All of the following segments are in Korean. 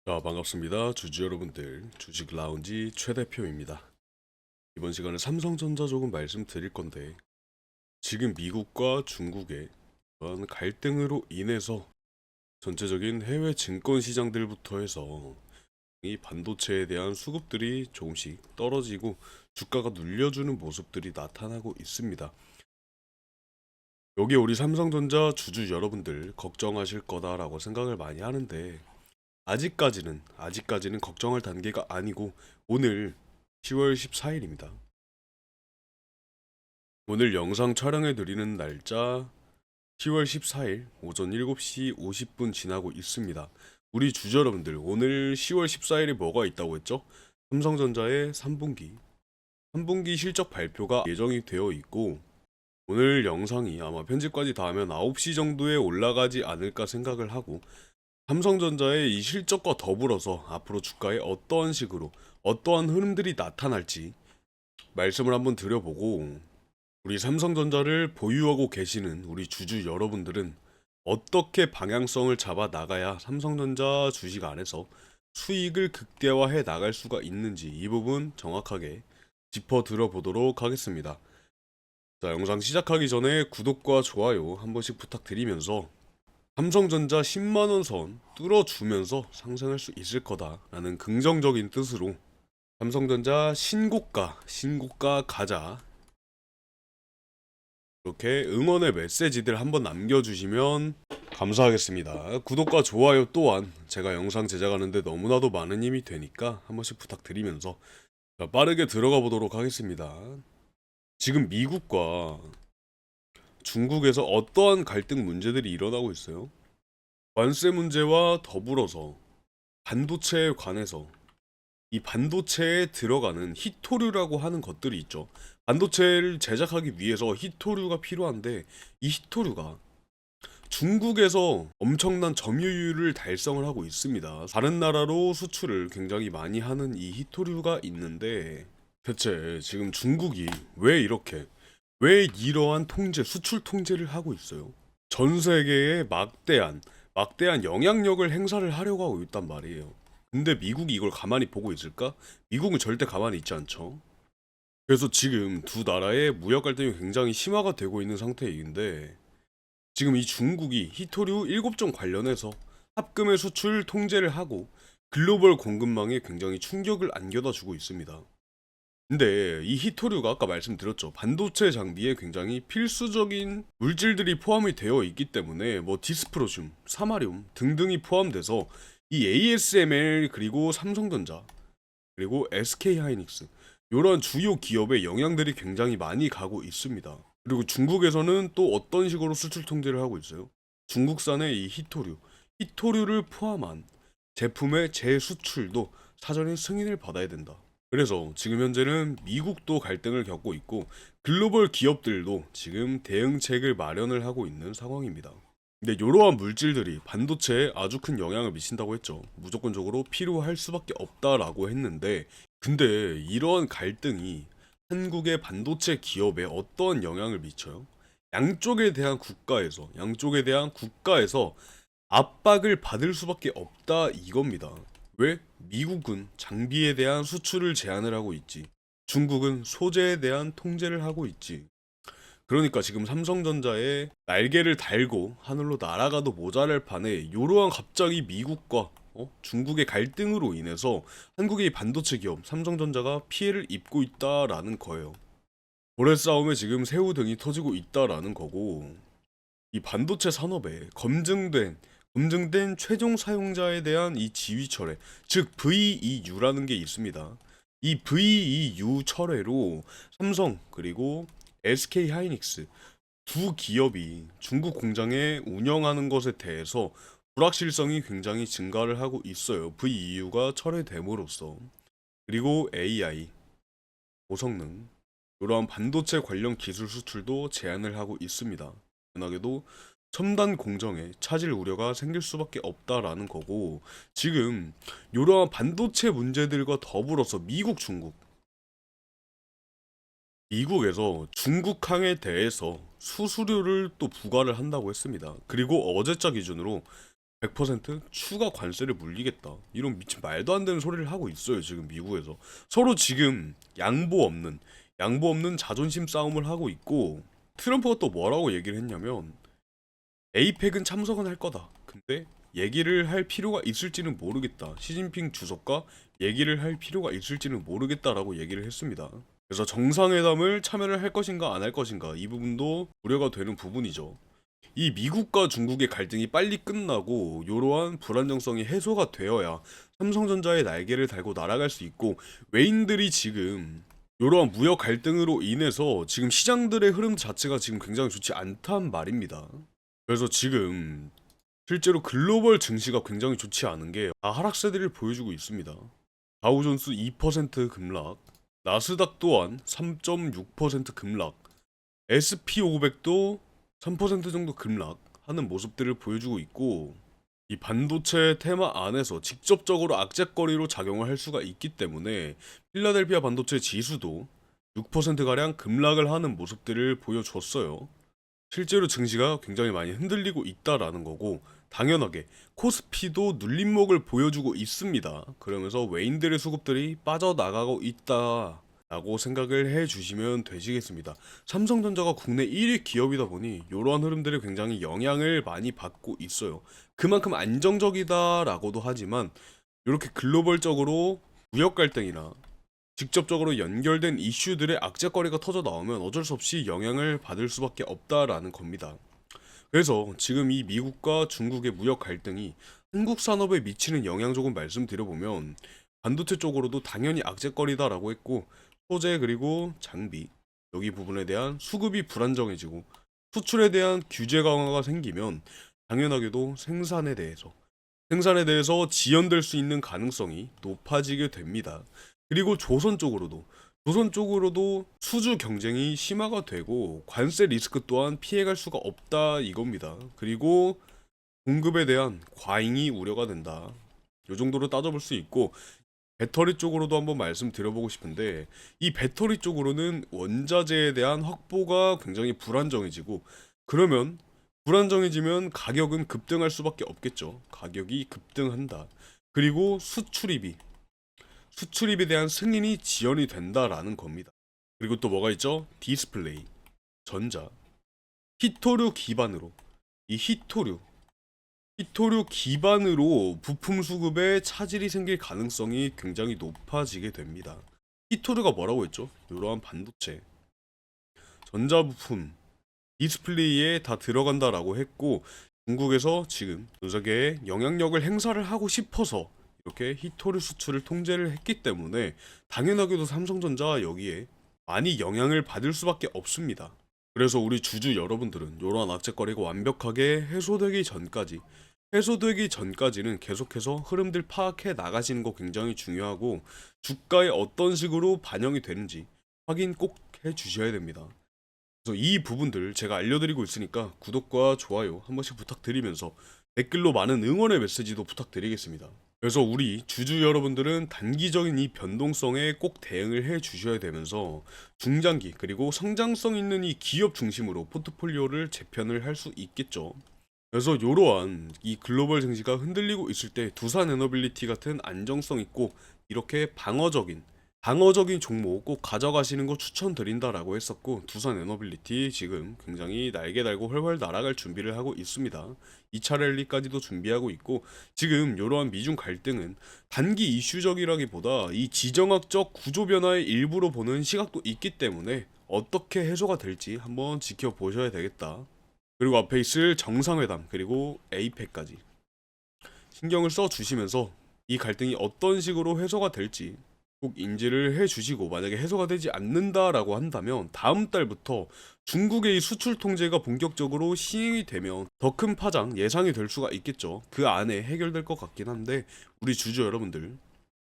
자, 반갑습니다. 주주 여러분들, 주식 라운지 최 대표입니다. 이번 시간에 삼성전자 조금 말씀드릴 건데, 지금 미국과 중국의 그런 갈등으로 인해서 전체적인 해외 증권 시장들부터 해서 이 반도체에 대한 수급들이 조금씩 떨어지고 주가가 눌려주는 모습들이 나타나고 있습니다. 여기 우리 삼성전자 주주 여러분들 걱정하실 거다라고 생각을 많이 하는데, 아직까지는 걱정할 단계가 아니고 오늘 10월 14일입니다. 오늘 영상 촬영해 드리는 날짜 10월 14일 오전 7시 50분 지나고 있습니다. 우리 주주 여러분들, 오늘 10월 14일에 뭐가 있다고 했죠? 삼성전자의 3분기 실적 발표가 예정이 되어 있고, 오늘 영상이 아마 편집까지 다 하면 9시 정도에 올라가지 않을까 생각을 하고, 삼성전자의 이 실적과 더불어서 앞으로 주가에 어떠한 식으로 어떠한 흐름들이 나타날지 말씀을 한번 드려보고, 우리 삼성전자를 보유하고 계시는 우리 주주 여러분들은 어떻게 방향성을 잡아 나가야 삼성전자 주식 안에서 수익을 극대화해 나갈 수가 있는지 이 부분 정확하게 짚어 들어보도록 하겠습니다. 자, 영상 시작하기 전에 구독과 좋아요 한 번씩 부탁드리면서, 삼성전자 10만원 선 뚫어주면서 상승할 수 있을 거다라는 긍정적인 뜻으로 삼성전자 신고가 가자, 이렇게 응원의 메시지들 한번 남겨주시면 감사하겠습니다. 구독과 좋아요 또한 제가 영상 제작하는데 너무나도 많은 힘이 되니까 한 번씩 부탁드리면서, 자, 빠르게 들어가 보도록 하겠습니다. 지금 미국과 중국에서 어떠한 갈등 문제들이 일어나고 있어요? 관세 문제와 더불어서 반도체에 관해서 이 반도체에 들어가는 히토류라고 하는 것들이 있죠. 반도체를 제작하기 위해서 히토류가 필요한데, 이 히토류가 중국에서 엄청난 점유율을 달성을 하고 있습니다. 다른 나라로 수출을 굉장히 많이 하는 이 히토류가 있는데, 대체 지금 중국이 왜 이러한 수출 통제를 하고 있어요? 전 세계에 막대한 영향력을 행사를 하려고 하고 있단 말이에요. 근데 미국이 이걸 가만히 보고 있을까? 미국은 절대 가만히 있지 않죠. 그래서 지금 두 나라의 무역 갈등이 굉장히 심화가 되고 있는 상태인데, 지금 이 중국이 히토류 7종 관련해서 합금의 수출 통제를 하고 글로벌 공급망에 굉장히 충격을 안겨다 주고 있습니다. 근데 이 히토류가 아까 말씀드렸죠. 반도체 장비에 굉장히 필수적인 물질들이 포함이 되어 있기 때문에 뭐 디스프로듐, 사마륨 등등이 포함돼서 이 ASML 그리고 삼성전자 그리고 SK하이닉스 이런 주요 기업의 영향들이 굉장히 많이 가고 있습니다. 그리고 중국에서는 또 어떤 식으로 수출 통제를 하고 있어요? 중국산의 이 히토류를 포함한 제품의 재수출도 사전에 승인을 받아야 된다. 그래서 지금 현재는 미국도 갈등을 겪고 있고 글로벌 기업들도 지금 대응책을 마련을 하고 있는 상황입니다. 근데 이러한 물질들이 반도체에 아주 큰 영향을 미친다고 했죠. 무조건적으로 필요할 수밖에 없다라고 했는데, 근데 이러한 갈등이 한국의 반도체 기업에 어떤 영향을 미쳐요? 양쪽에 대한 국가에서 압박을 받을 수밖에 없다 이겁니다. 왜? 미국은 장비에 대한 수출을 제한을 하고 있지. 중국은 소재에 대한 통제를 하고 있지. 그러니까 지금 삼성전자에 날개를 달고 하늘로 날아가도 모자랄 판에 이러한 갑자기 미국과 중국의 갈등으로 인해서 한국의 반도체 기업 삼성전자가 피해를 입고 있다라는 거예요. 고래 싸움에 지금 새우 등이 터지고 있다라는 거고, 이 반도체 산업에 검증된 최종 사용자에 대한 이 지위 철회, 즉 VEU라는 게 있습니다. 이 VEU 철회로 삼성 그리고 SK하이닉스 두 기업이 중국 공장에 운영하는 것에 대해서 불확실성이 굉장히 증가를 하고 있어요. VEU가 철회됨으로써. 그리고 AI, 고성능, 이러한 반도체 관련 기술 수출도 제한을 하고 있습니다. 은하게도 첨단 공정에 차질 우려가 생길 수밖에 없다라는 거고, 지금 이러한 반도체 문제들과 더불어서 미국에서 중국항에 대해서 수수료를 또 부과를 한다고 했습니다. 그리고 어제자 기준으로 100% 추가 관세를 물리겠다. 이런 미친 말도 안 되는 소리를 하고 있어요. 지금 미국에서. 서로 지금 양보 없는 자존심 싸움을 하고 있고 트럼프가 또 뭐라고 얘기를 했냐면 에이펙은 참석은 할 거다. 근데 얘기를 할 필요가 있을지는 모르겠다. 시진핑 주석과 얘기를 할 필요가 있을지는 모르겠다라고 얘기를 했습니다. 그래서 정상회담을 참여를 할 것인가 안 할 것인가 이 부분도 우려가 되는 부분이죠. 이 미국과 중국의 갈등이 빨리 끝나고 이러한 불안정성이 해소가 되어야 삼성전자의 날개를 달고 날아갈 수 있고 외인들이 지금 이러한 무역 갈등으로 인해서 지금 시장들의 흐름 자체가 지금 굉장히 좋지 않단 말입니다. 그래서 지금 실제로 글로벌 증시가 굉장히 좋지 않은 게 다 하락세들을 보여주고 있습니다. 다우존스 2% 급락, 나스닥 또한 3.6% 급락, SP500도 3% 정도 급락하는 모습들을 보여주고 있고 이 반도체 테마 안에서 직접적으로 악재거리로 작용을 할 수가 있기 때문에 필라델피아 반도체 지수도 6%가량 급락을 하는 모습들을 보여줬어요. 실제로 증시가 굉장히 많이 흔들리고 있다라는 거고 당연하게 코스피도 눌림목을 보여주고 있습니다. 그러면서 외인들의 수급들이 빠져나가고 있다 라고 생각을 해주시면 되시겠습니다. 삼성전자가 국내 1위 기업이다 보니 이러한 흐름들이 굉장히 영향을 많이 받고 있어요. 그만큼 안정적이다라고도 하지만 이렇게 글로벌적으로 무역 갈등이나 직접적으로 연결된 이슈들의 악재거리가 터져 나오면 어쩔 수 없이 영향을 받을 수밖에 없다라는 겁니다. 그래서 지금 이 미국과 중국의 무역 갈등이 한국 산업에 미치는 영향 조금 말씀드려보면 반도체 쪽으로도 당연히 악재거리다라고 했고 소재 그리고 장비 여기 부분에 대한 수급이 불안정해지고 수출에 대한 규제 강화가 생기면 당연하게도 생산에 대해서 지연될 수 있는 가능성이 높아지게 됩니다. 그리고 조선 쪽으로도 수주 경쟁이 심화가 되고 관세 리스크 또한 피해갈 수가 없다 이겁니다. 그리고 공급에 대한 과잉이 우려가 된다. 이 정도로 따져볼 수 있고 배터리 쪽으로도 한번 말씀드려보고 싶은데 이 배터리 쪽으로는 원자재에 대한 확보가 굉장히 불안정해지고 그러면 불안정해지면 가격은 급등할 수밖에 없겠죠. 가격이 급등한다. 그리고 수출입에 대한 승인이 지연이 된다라는 겁니다. 그리고 또 뭐가 있죠? 디스플레이, 전자, 히토류 기반으로 이 히토류 기반으로 부품 수급에 차질이 생길 가능성이 굉장히 높아지게 됩니다. 히토류가 뭐라고 했죠? 이러한 반도체, 전자부품, 디스플레이에 다 들어간다라고 했고 중국에서 지금 전 세계에 영향력을 행사를 하고 싶어서 이렇게 히토류 수출을 통제를 했기 때문에 당연하게도 삼성전자 여기에 많이 영향을 받을 수밖에 없습니다. 그래서 우리 주주 여러분들은 이러한 악재거리가 완벽하게 해소되기 전까지는 계속해서 흐름들 파악해 나가시는 거 굉장히 중요하고 주가에 어떤 식으로 반영이 되는지 확인 꼭 해주셔야 됩니다. 그래서 이 부분들 제가 알려드리고 있으니까 구독과 좋아요 한 번씩 부탁드리면서 댓글로 많은 응원의 메시지도 부탁드리겠습니다. 그래서 우리 주주 여러분들은 단기적인 이 변동성에 꼭 대응을 해 주셔야 되면서 중장기 그리고 성장성 있는 이 기업 중심으로 포트폴리오를 재편을 할 수 있겠죠. 그래서 이러한 이 글로벌 증시가 흔들리고 있을 때 두산 에너빌리티 같은 안정성 있고 이렇게 방어적인 종목 꼭 가져가시는 거 추천드린다라고 했었고 두산 에너빌리티 지금 굉장히 날개 달고 훨훨 날아갈 준비를 하고 있습니다. 2차 랠리까지도 준비하고 있고 지금 이러한 미중 갈등은 단기 이슈적이라기보다 이 지정학적 구조 변화의 일부로 보는 시각도 있기 때문에 어떻게 해소가 될지 한번 지켜보셔야 되겠다. 그리고 앞에 있을 정상회담 그리고 에이펙까지 신경을 써 주시면서 이 갈등이 어떤 식으로 해소가 될지 꼭 인지를 해주시고 만약에 해소가 되지 않는다라고 한다면 다음 달부터 중국의 이 수출 통제가 본격적으로 시행이 되면 더 큰 파장 예상이 될 수가 있겠죠. 그 안에 해결될 것 같긴 한데 우리 주주 여러분들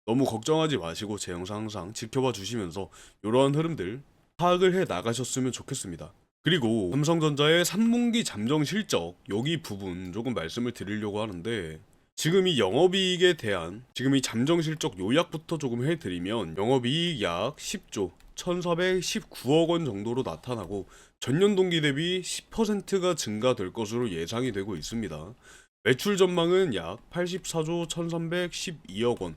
너무 걱정하지 마시고 제 영상 항상 지켜봐 주시면서 이러한 흐름들 파악을 해 나가셨으면 좋겠습니다. 그리고 삼성전자의 3분기 잠정 실적 여기 부분 조금 말씀을 드리려고 하는데 지금 이 영업이익에 대한 지금 이 잠정 실적 요약부터 조금 해드리면 영업이익 약 10조 1419억 원 정도로 나타나고 전년 동기 대비 10%가 증가될 것으로 예상이 되고 있습니다. 매출 전망은 약 84조 1312억 원,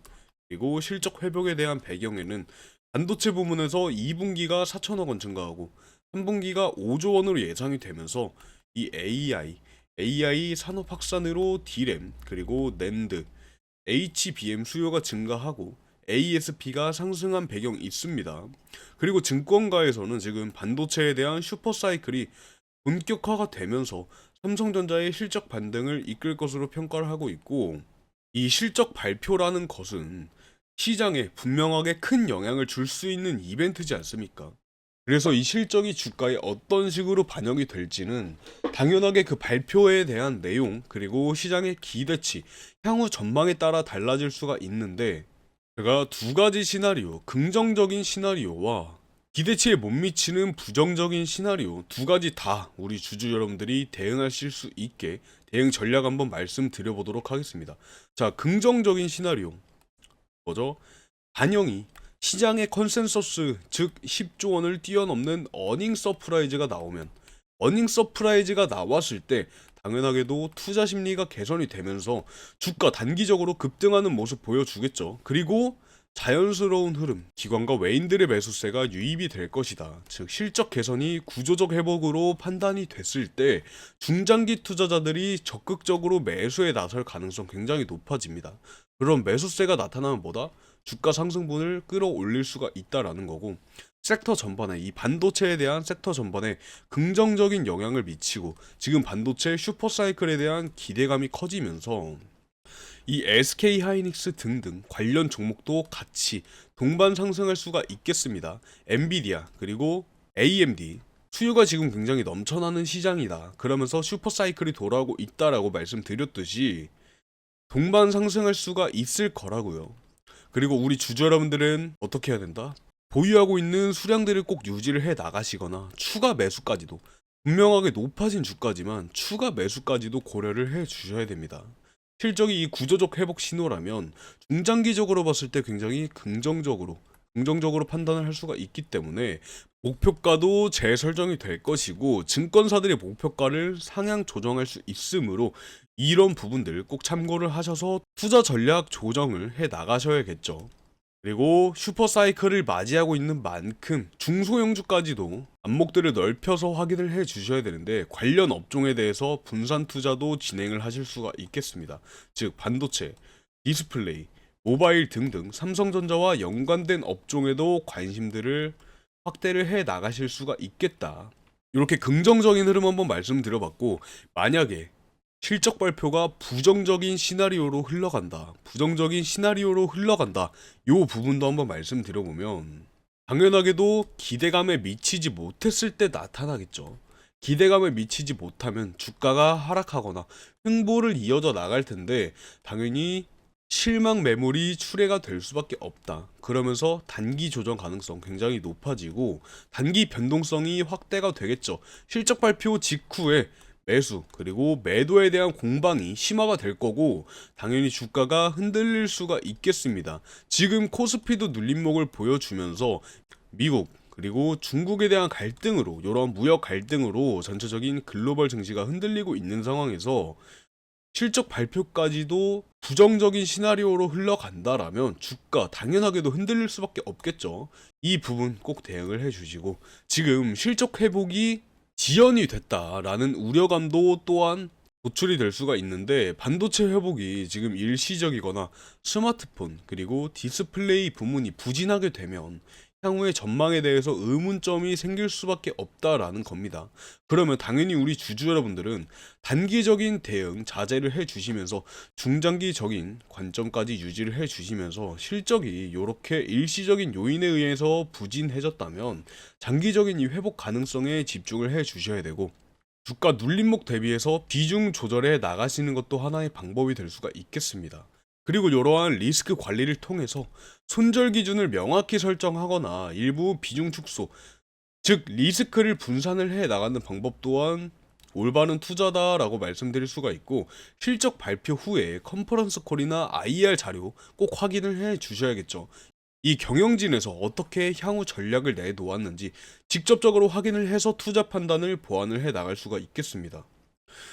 그리고 실적 회복에 대한 배경에는 반도체 부문에서 2분기가 4천억 원 증가하고 3분기가 5조 원으로 예상이 되면서 이 AI 산업 확산으로 D램, 그리고 낸드, HBM 수요가 증가하고 ASP가 상승한 배경이 있습니다. 그리고 증권가에서는 지금 반도체에 대한 슈퍼사이클이 본격화가 되면서 삼성전자의 실적 반등을 이끌 것으로 평가를 하고 있고, 이 실적 발표라는 것은 시장에 분명하게 큰 영향을 줄 수 있는 이벤트지 않습니까? 그래서 이 실적이 주가에 어떤 식으로 반영이 될지는 당연하게 그 발표에 대한 내용, 그리고 시장의 기대치, 향후 전망에 따라 달라질 수가 있는데, 제가 두 가지 시나리오, 긍정적인 시나리오와 기대치에 못 미치는 부정적인 시나리오 두 가지 다 우리 주주 여러분들이 대응하실 수 있게 대응 전략 한번 말씀드려보도록 하겠습니다. 자, 긍정적인 시나리오 뭐죠? 반영이 시장의 컨센서스, 즉 10조 원을 뛰어넘는 어닝 서프라이즈가 나오면, 어닝 서프라이즈가 나왔을 때 당연하게도 투자 심리가 개선이 되면서 주가 단기적으로 급등하는 모습 보여주겠죠. 그리고 자연스러운 흐름, 기관과 외인들의 매수세가 유입이 될 것이다. 즉 실적 개선이 구조적 회복으로 판단이 됐을 때 중장기 투자자들이 적극적으로 매수에 나설 가능성 굉장히 높아집니다. 그럼 매수세가 나타나면 뭐다? 주가 상승분을 끌어올릴 수가 있다라는 거고, 섹터 전반에, 이 반도체에 대한 섹터 전반에 긍정적인 영향을 미치고, 지금 반도체 슈퍼사이클에 대한 기대감이 커지면서 이 SK 하이닉스 등등 관련 종목도 같이 동반 상승할 수가 있겠습니다. 엔비디아 그리고 AMD 수요가 지금 굉장히 넘쳐나는 시장이다. 그러면서 슈퍼사이클이 돌아오고 있다라고 말씀드렸듯이 동반 상승할 수가 있을 거라고요. 그리고 우리 주주 여러분들은 어떻게 해야 된다? 보유하고 있는 수량들을 꼭 유지를 해 나가시거나 추가 매수까지도, 분명하게 높아진 주까지만 추가 매수까지도 고려를 해 주셔야 됩니다. 실적이 이 구조적 회복 신호라면 중장기적으로 봤을 때 굉장히 긍정적으로 판단을 할 수가 있기 때문에 목표가도 재설정이 될 것이고, 증권사들의 목표가를 상향 조정할 수 있으므로 이런 부분들 꼭 참고를 하셔서 투자 전략 조정을 해 나가셔야겠죠. 그리고 슈퍼사이클을 맞이하고 있는 만큼 중소형주까지도 안목들을 넓혀서 확인을 해 주셔야 되는데, 관련 업종에 대해서 분산 투자도 진행을 하실 수가 있겠습니다. 즉 반도체, 디스플레이, 모바일 등등 삼성전자와 연관된 업종에도 관심들을 확대를 해 나가실 수가 있겠다. 이렇게 긍정적인 흐름 한번 말씀드려봤고, 만약에 실적 발표가 부정적인 시나리오로 흘러간다. 요 부분도 한번 말씀드려보면, 당연하게도 기대감에 미치지 못했을 때 나타나겠죠. 기대감에 미치지 못하면 주가가 하락하거나 횡보를 이어져 나갈 텐데, 당연히 실망 매물이 출회가 될 수밖에 없다. 그러면서 단기 조정 가능성 굉장히 높아지고 단기 변동성이 확대가 되겠죠. 실적 발표 직후에 매수 그리고 매도에 대한 공방이 심화가 될 거고, 당연히 주가가 흔들릴 수가 있겠습니다. 지금 코스피도 눌림목을 보여주면서 미국 그리고 중국에 대한 갈등으로, 이런 무역 갈등으로 전체적인 글로벌 증시가 흔들리고 있는 상황에서 실적 발표까지도 부정적인 시나리오로 흘러간다라면 주가 당연하게도 흔들릴 수밖에 없겠죠. 이 부분 꼭 대응을 해주시고, 지금 실적 회복이 지연이 됐다라는 우려감도 또한 도출이 될 수가 있는데, 반도체 회복이 지금 일시적이거나 스마트폰 그리고 디스플레이 부문이 부진하게 되면 향후의 전망에 대해서 의문점이 생길 수밖에 없다라는 겁니다. 그러면 당연히 우리 주주 여러분들은 단기적인 대응 자제를 해주시면서 중장기적인 관점까지 유지를 해주시면서, 실적이 이렇게 일시적인 요인에 의해서 부진해졌다면 장기적인 이 회복 가능성에 집중을 해주셔야 되고, 주가 눌림목 대비해서 비중 조절해 나가시는 것도 하나의 방법이 될 수가 있겠습니다. 그리고 이러한 리스크 관리를 통해서 손절 기준을 명확히 설정하거나 일부 비중 축소, 즉 리스크를 분산을 해 나가는 방법 또한 올바른 투자다라고 말씀드릴 수가 있고, 실적 발표 후에 컨퍼런스 콜이나 IR 자료 꼭 확인을 해 주셔야겠죠. 이 경영진에서 어떻게 향후 전략을 내놓았는지 직접적으로 확인을 해서 투자 판단을 보완을 해 나갈 수가 있겠습니다.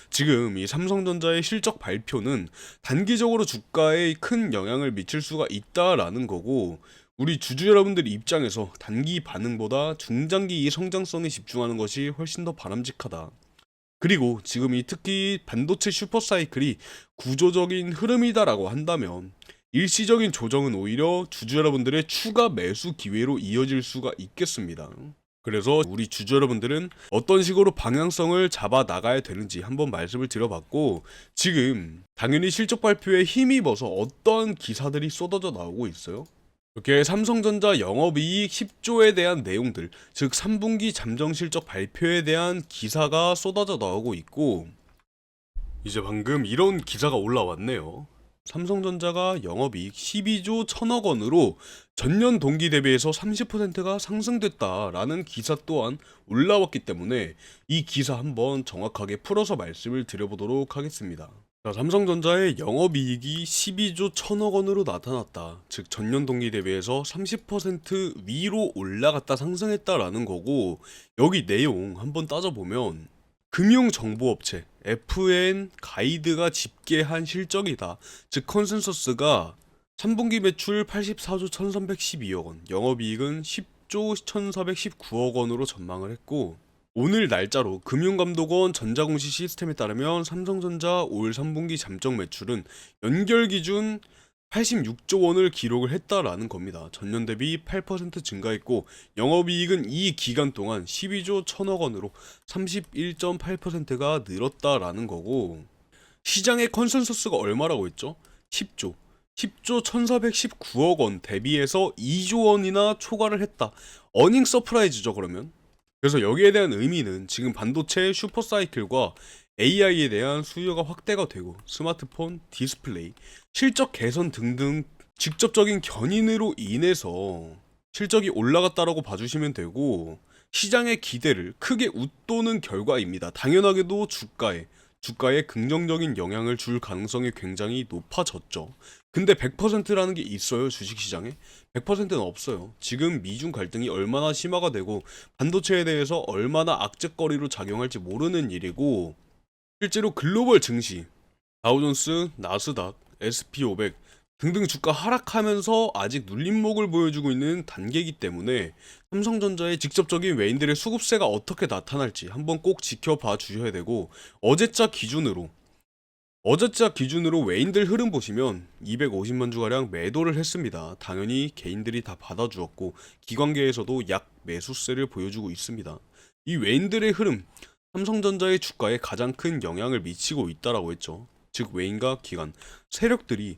지금 이 삼성전자의 실적 발표는 단기적으로 주가에 큰 영향을 미칠 수가 있다라는 거고, 우리 주주 여러분들 입장에서 단기 반응보다 중장기 성장성에 집중하는 것이 훨씬 더 바람직하다. 그리고 지금 이 특히 반도체 슈퍼사이클이 구조적인 흐름이다라고 한다면 일시적인 조정은 오히려 주주 여러분들의 추가 매수 기회로 이어질 수가 있겠습니다. 그래서 우리 주주 여러분들은 어떤 식으로 방향성을 잡아 나가야 되는지 한번 말씀을 드려봤고, 지금 당연히 실적 발표에 힘입어서 어떤 기사들이 쏟아져 나오고 있어요. 이렇게 삼성전자 영업이익 10조에 대한 내용들, 즉 3분기 잠정 실적 발표에 대한 기사가 쏟아져 나오고 있고, 이제 방금 이런 기사가 올라왔네요. 삼성전자가 영업이익 12조 1000억 원으로 전년 동기 대비해서 30%가 상승됐다라는 기사 또한 올라왔기 때문에 이 기사 한번 정확하게 풀어서 말씀을 드려보도록 하겠습니다. 자, 삼성전자의 영업이익이 12조 1000억 원으로 나타났다. 즉 전년 동기 대비해서 30% 위로 올라갔다 상승했다라는 거고, 여기 내용 한번 따져보면 금융정보업체 FN 가이드가 집계한 실적이다. 즉 컨센서스가 3분기 매출 84조 1312억 원, 영업이익은 10조 1419억 원으로 전망을 했고, 오늘 날짜로 금융감독원 전자공시 시스템에 따르면 삼성전자 올 3분기 잠정 매출은 연결 기준 86조 원을 기록을 했다라는 겁니다. 전년 대비 8% 증가했고, 영업이익은 이 기간 동안 12조 1000억 원으로 31.8%가 늘었다라는 거고, 시장의 컨센서스가 얼마라고 했죠? 10조 1419억 원 대비해서 2조 원이나 초과를 했다. 어닝 서프라이즈죠, 그러면. 그래서 여기에 대한 의미는 지금 반도체 슈퍼사이클과 AI에 대한 수요가 확대가 되고, 스마트폰, 디스플레이, 실적 개선 등등 직접적인 견인으로 인해서 실적이 올라갔다라고 봐주시면 되고, 시장의 기대를 크게 웃도는 결과입니다. 당연하게도 주가에 긍정적인 영향을 줄 가능성이 굉장히 높아졌죠. 근데 100%라는 게 있어요, 주식시장에? 100%는 없어요. 지금 미중 갈등이 얼마나 심화가 되고 반도체에 대해서 얼마나 악재거리로 작용할지 모르는 일이고, 실제로 글로벌 증시, 다우존스, 나스닥, SP500 등등 주가 하락하면서 아직 눌림목을 보여주고 있는 단계이기 때문에 삼성전자의 직접적인 외인들의 수급세가 어떻게 나타날지 한번 꼭 지켜봐 주셔야 되고, 어제자 기준으로 외인들 흐름 보시면 250만 주가량 매도를 했습니다. 당연히 개인들이 다 받아주었고 기관계에서도 약 매수세를 보여주고 있습니다. 이 외인들의 흐름, 삼성전자의 주가에 가장 큰 영향을 미치고 있다라고 했죠. 즉 외인과 기관, 세력들이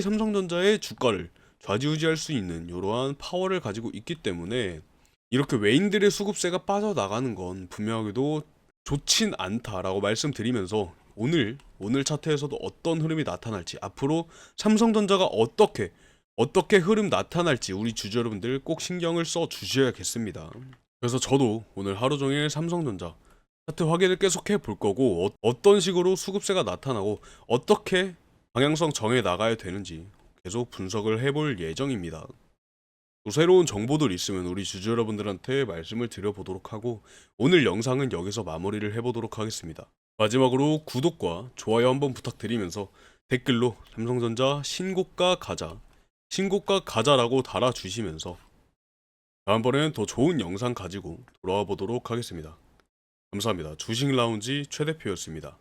삼성전자의 주가를 좌지우지할 수 있는 이러한 파워를 가지고 있기 때문에 이렇게 외인들의 수급세가 빠져나가는 건 분명하게도 좋진 않다라고 말씀드리면서, 오늘 차트에서도 어떤 흐름이 나타날지, 앞으로 삼성전자가 어떻게 흐름 나타날지 우리 주주 여러분들 꼭 신경을 써 주셔야겠습니다. 그래서 저도 오늘 하루 종일 삼성전자 차트 확인을 계속 해볼 거고, 어떤 식으로 수급세가 나타나고 어떻게 방향성 정해 나가야 되는지 계속 분석을 해볼 예정입니다. 또 새로운 정보들 있으면 우리 주주 여러분들한테 말씀을 드려보도록 하고, 오늘 영상은 여기서 마무리를 해보도록 하겠습니다. 마지막으로 구독과 좋아요 한번 부탁드리면서 댓글로 삼성전자 신고가 가자라고 달아주시면서 다음번엔 더 좋은 영상 가지고 돌아와 보도록 하겠습니다. 감사합니다. 주식라운지 최 대표였습니다.